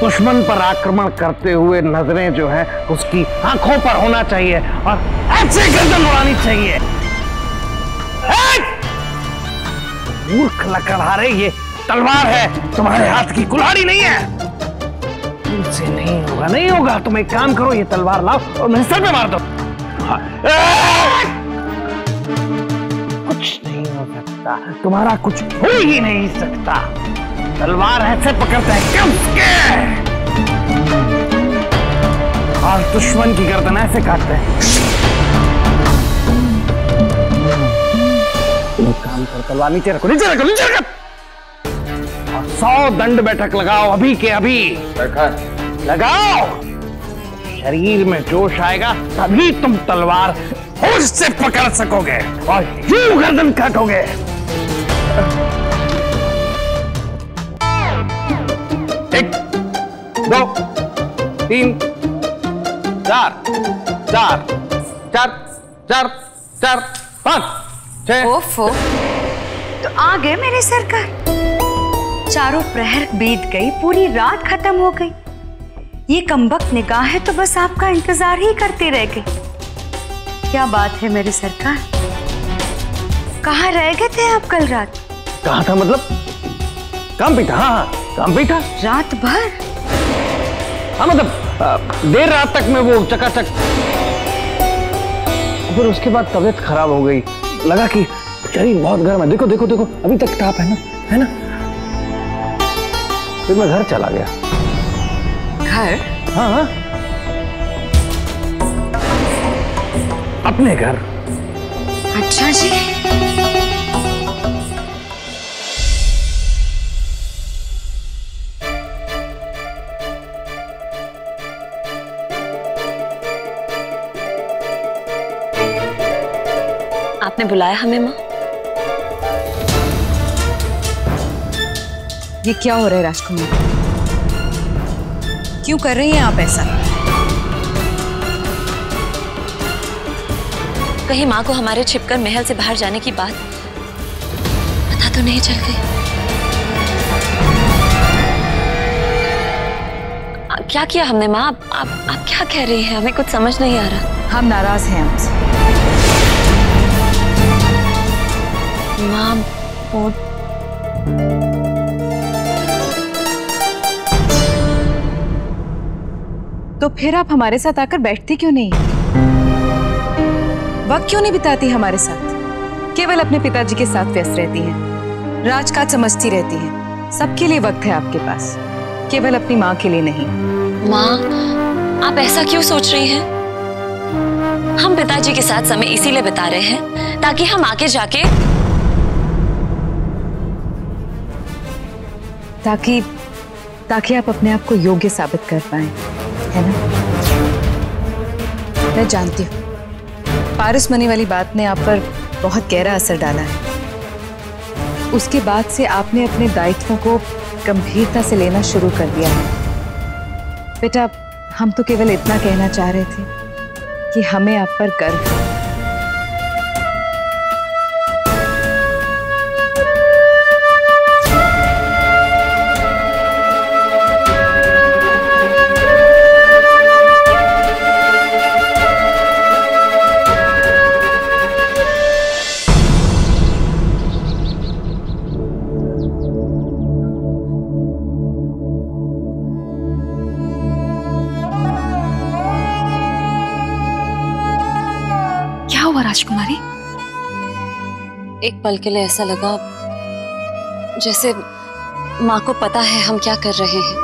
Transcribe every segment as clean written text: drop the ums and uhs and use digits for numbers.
दुश्मन पर आक्रमण करते हुए नजरें जो है उसकी आंखों पर होना चाहिए और ऐसे गर्दन उड़ानी चाहिए। मूर्ख लकड़हारे, ये तलवार है, तुम्हारे हाथ की कुल्हाड़ी नहीं है। तुमसे नहीं होगा, नहीं होगा। तुम एक काम करो, ये तलवार लाओ और मेरे सर पे मार दो। कुछ नहीं हो सकता, तुम्हारा कुछ हो ही नहीं सकता। तलवार ऐसे पकड़ते हैं उसके और दुश्मन की गर्दन ऐसे काटते हैं। काम कर, तलवार नीचे रखो, नीचे रखो, नीचे रखो और 100 दंड बैठक लगाओ अभी के अभी। लगाओ, शरीर में जोश आएगा तभी तुम तलवार होश से पकड़ सकोगे और यूं गर्दन काटोगे। एक, दो, तीन, चार, चार, चार, चार, चार, 5, 6। ओफो, तो आ गए मेरे सरकार। चारों प्रहर बीत गई, पूरी रात खत्म हो गई। ये कमबख्त निगाह है तो बस आपका इंतजार ही करते रह गई। क्या बात है मेरे सरकार, कहाँ रह गए थे आप कल रात? कहाँ था मतलब? काम पे था। हाँ, काम पे था रात भर। हाँ मतलब देर रात तक मैं वो चकाचक, फिर उसके बाद तबीयत खराब हो गई। लगा कि शरीर बहुत गर्म है। देखो देखो देखो, अभी तक ताप है ना, है ना। फिर मैं घर चला गया। घर? हाँ हाँ, अपने घर। अच्छा जी। आपने बुलाया हमें माँ? ये क्या हो रहा है राजकुमार? क्यों कर रही हैं आप ऐसा? कहीं माँ को हमारे छिपकर महल से बाहर जाने की बात पता तो नहीं चल गई? क्या किया हमने माँ? आप क्या कह रही हैं? हमें कुछ समझ नहीं आ रहा। हम नाराज हैं आपसे। माँ वो तो फिर आप हमारे साथ आकर बैठती क्यों नहीं? वक्त क्यों नहीं बिताती हमारे साथ? केवल अपने पिताजी के साथ व्यस्त रहती हैं, राजकाज समझती रहती हैं। सबके लिए वक्त है आपके पास, केवल अपनी माँ के लिए नहीं। माँ, आप ऐसा क्यों सोच रही हैं? हम पिताजी के साथ समय इसीलिए बिता रहे हैं ताकि हम आगे जाके ताकि आप अपने आप को योग्य साबित कर पाएं, है ना? मैं जानती हूँ पारस मनी वाली बात ने आप पर बहुत गहरा असर डाला है। उसके बाद से आपने अपने दायित्वों को गंभीरता से लेना शुरू कर दिया है। बेटा, हम तो केवल इतना कहना चाह रहे थे कि हमें आप पर गर्व है। राजकुमारी, एक पल के लिए ऐसा लगा जैसे माँ को पता है हम क्या कर रहे हैं,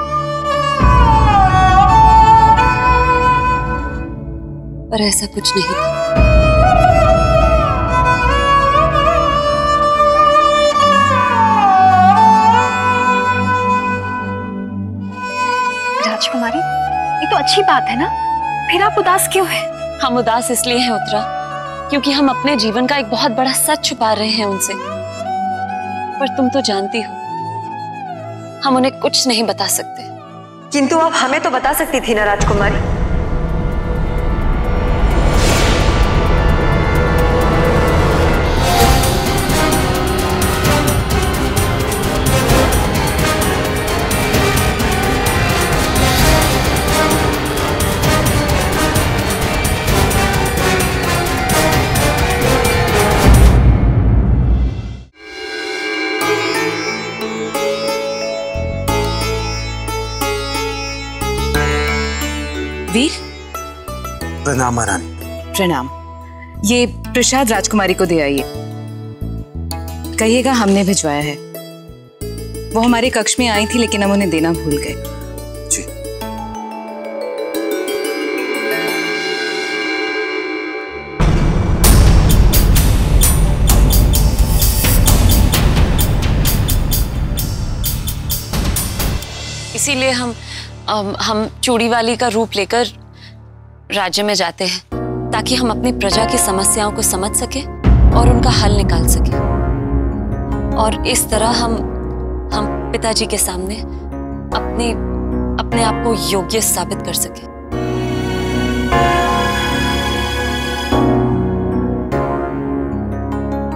पर ऐसा कुछ नहीं था। राजकुमारी, ये तो अच्छी बात है ना, फिर आप उदास क्यों हैं? हम उदास इसलिए हैं उत्तरा क्योंकि हम अपने जीवन का एक बहुत बड़ा सच छुपा रहे हैं उनसे। पर तुम तो जानती हो हम उन्हें कुछ नहीं बता सकते। किंतु आप हमें तो बता सकती थी ना राजकुमारी। वीर, प्रणाम महारानी। प्रणाम। ये प्रसाद राजकुमारी को दे आइए, कहिएगा हमने भिजवाया है। वो हमारे कक्ष में आई थी लेकिन हम उन्हें देना भूल गए। जी। इसीलिए हम चूड़ी वाली का रूप लेकर राज्य में जाते हैं ताकि हम अपनी प्रजा की समस्याओं को समझ सके और उनका हल निकाल सके। और इस तरह हम पिताजी के सामने अपने आप को योग्य साबित कर सके।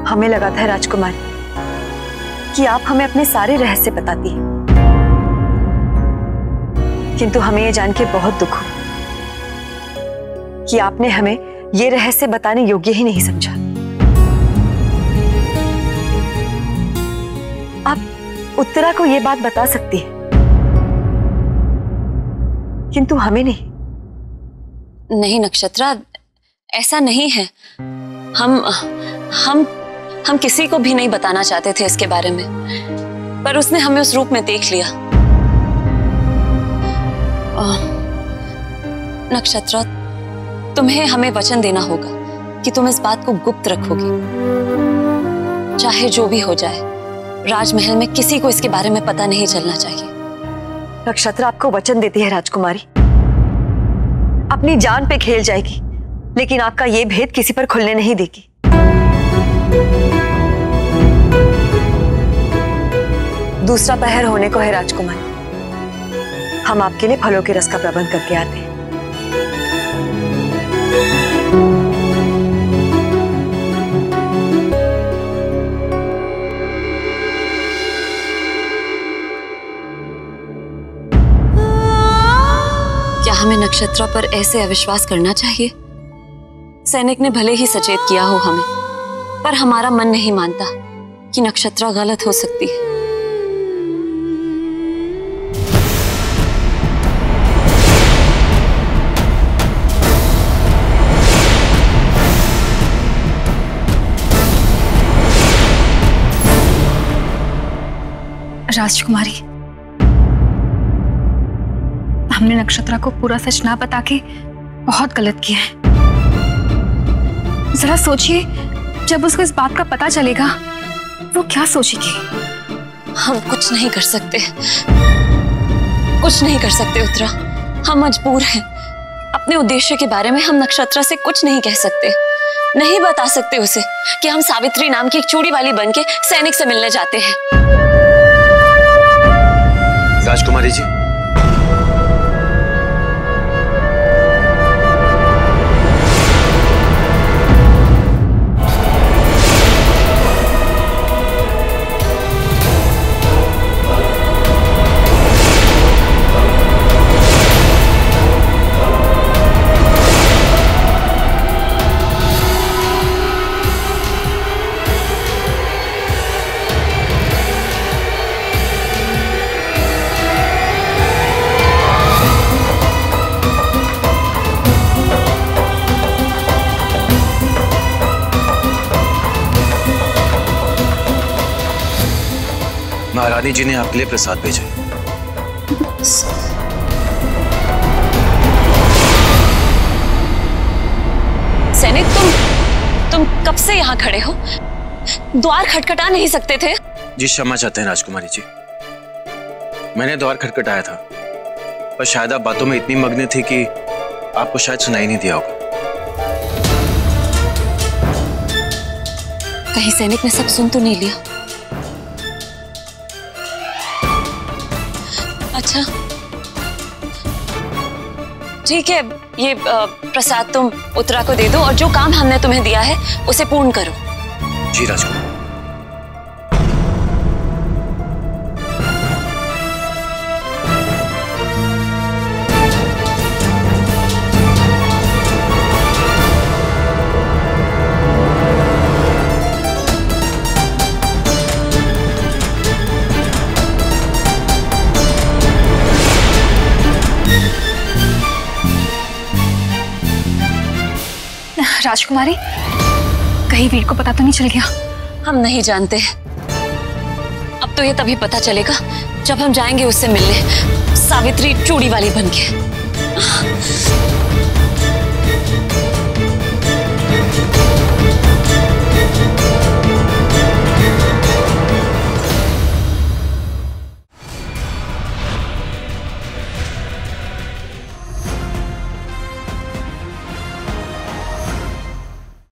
हमें लगा था राजकुमारी कि आप हमें अपने सारे रहस्य बताती हैं, किंतु हमें यह जान के बहुत दुख हुआ कि आपने हमें ये रहस्य बताने योग्य ही नहीं समझा। आप उत्तरा को ये बात बता सकती है, किंतु हमें नहीं। नहीं नक्षत्रा, ऐसा नहीं है। हम किसी को भी नहीं बताना चाहते थे इसके बारे में, पर उसने हमें उस रूप में देख लिया। नक्षत्रा, तुम्हें हमें वचन देना होगा कि तुम इस बात को गुप्त रखोगी। चाहे जो भी हो जाए, राजमहल में किसी को इसके बारे में पता नहीं चलना चाहिए। नक्षत्र आपको वचन देती है राजकुमारी, अपनी जान पे खेल जाएगी, लेकिन आपका ये भेद किसी पर खुलने नहीं देगी। दूसरा पहर होने को है राजकुमारी, हम आपके लिए फलों के रस का प्रबंध करके आते हैं। क्या हमें नक्षत्रा पर ऐसे अविश्वास करना चाहिए? सैनिक ने भले ही सचेत किया हो हमें, पर हमारा मन नहीं मानता कि नक्षत्रा गलत हो सकती है। राजकुमारी, हमने नक्षत्रा को पूरा सच ना बता के बहुत गलत किया है। जरा सोचिए, जब उसको इस बात का पता चलेगा वो क्या सोचेगी। हम कुछ नहीं कर सकते, कुछ नहीं कर सकते उत्तरा। हम मजबूर हैं। अपने उद्देश्य के बारे में हम नक्षत्रा से कुछ नहीं कह सकते, नहीं बता सकते उसे कि हम सावित्री नाम की एक चूड़ी वाली बनके सैनिक से मिलने जाते हैं। राजकुमारी जी, महारानी जी ने आपके लिए प्रसाद भेजा। सैनिक, तुम कब से यहाँ खड़े हो? द्वार खटखटा नहीं सकते थे? जी क्षमा चाहते हैं राजकुमारी जी, मैंने द्वार खटखटाया था, पर शायद आप बातों में इतनी मग्न थी कि आपको शायद सुनाई नहीं दिया होगा। कहीं सैनिक ने सब सुन तो नहीं लिया? अच्छा ठीक है, ये प्रसाद तुम उत्तरा को दे दो और जो काम हमने तुम्हें दिया है उसे पूर्ण करो। जी राजकुमार। राजकुमारी, कहीं वीर को पता तो नहीं चल गया? हम नहीं जानते। अब तो ये तभी पता चलेगा जब हम जाएंगे उससे मिलने, सावित्री चूड़ी वाली बनके।